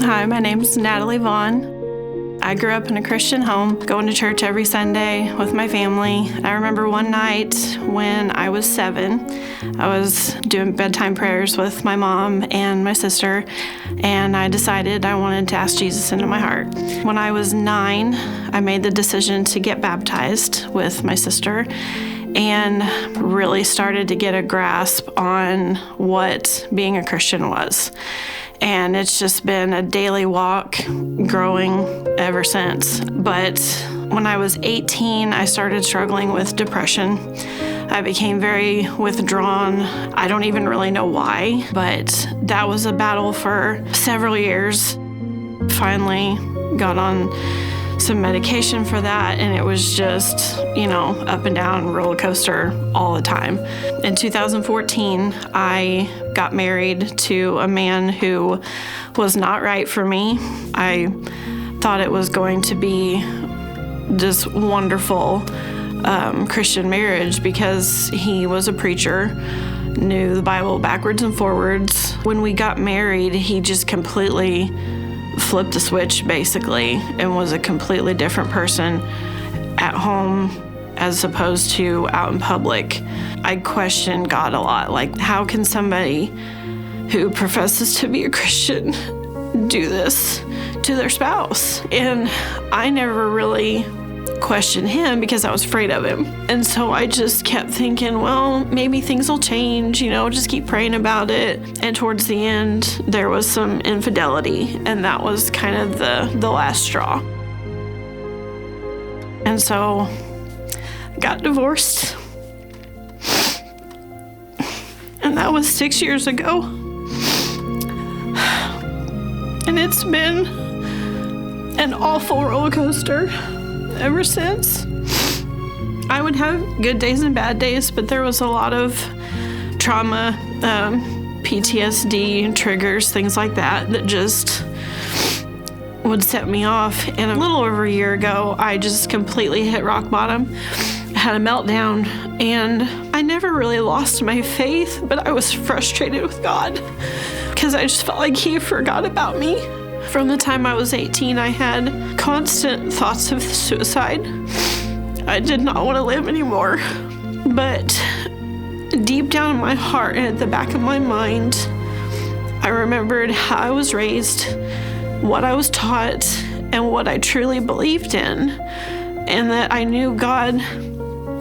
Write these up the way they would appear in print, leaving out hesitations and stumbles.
Hi, my name's Natalie Vaughn. I grew up in a Christian home, going to church every Sunday with my family. I remember one night when I was 7, I was doing bedtime prayers with my mom and my sister, and I decided I wanted to ask Jesus into my heart. When I was 9, I made the decision to get baptized with my sister and really started to get a grasp on what being a Christian was. And it's just been a daily walk, growing ever since. But when I was 18, I started struggling with depression. I became very withdrawn. I don't even really know why, but that was a battle for several years. Finally got on some medication for that, and it was just, up and down roller coaster all the time. In 2014, I got married to a man who was not right for me. I thought it was going to be this wonderful Christian marriage because he was a preacher, knew the Bible backwards and forwards. When we got married, he just completely flipped the switch, basically, and was a completely different person at home as opposed to out in public. I questioned God a lot. Like, how can somebody who professes to be a Christian do this to their spouse? And I never really questioned him because I was afraid of him. And so I just kept thinking, well, maybe things will change, just keep praying about it. And towards the end, there was some infidelity, and that was kind of the last straw. And so I got divorced. And that was 6 years ago. And it's been an awful roller coaster ever since. I would have good days and bad days, but there was a lot of trauma, PTSD, triggers, things like that just would set me off. And a little over a year ago, I just completely hit rock bottom, had a meltdown, and I never really lost my faith, but I was frustrated with God because I just felt like He forgot about me. From the time I was 18, I had constant thoughts of suicide. I did not want to live anymore. But deep down in my heart and at the back of my mind, I remembered how I was raised, what I was taught, and what I truly believed in, and that I knew God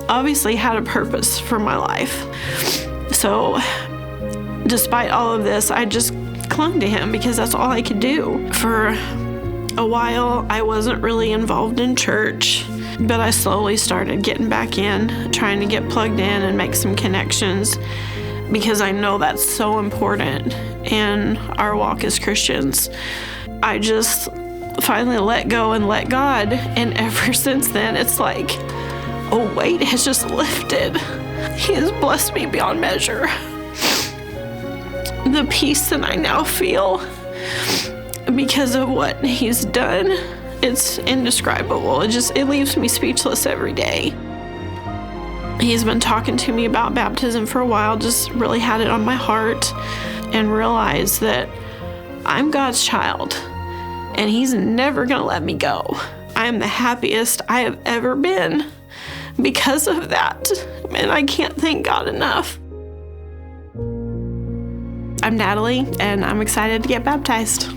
obviously had a purpose for my life. So despite all of this, I just clung to Him because that's all I could do. For a while, I wasn't really involved in church, but I slowly started getting back in, trying to get plugged in and make some connections because I know that's so important in our walk as Christians. I just finally let go and let God, and ever since then, it's like a weight has just lifted. He has blessed me beyond measure. The peace that I now feel because of what He's done, it's indescribable. It leaves me speechless every day. He's been talking to me about baptism for a while, just really had it on my heart, and realized that I'm God's child and He's never gonna let me go. I am the happiest I have ever been because of that, and I can't thank God enough. I'm Natalie, and I'm excited to get baptized.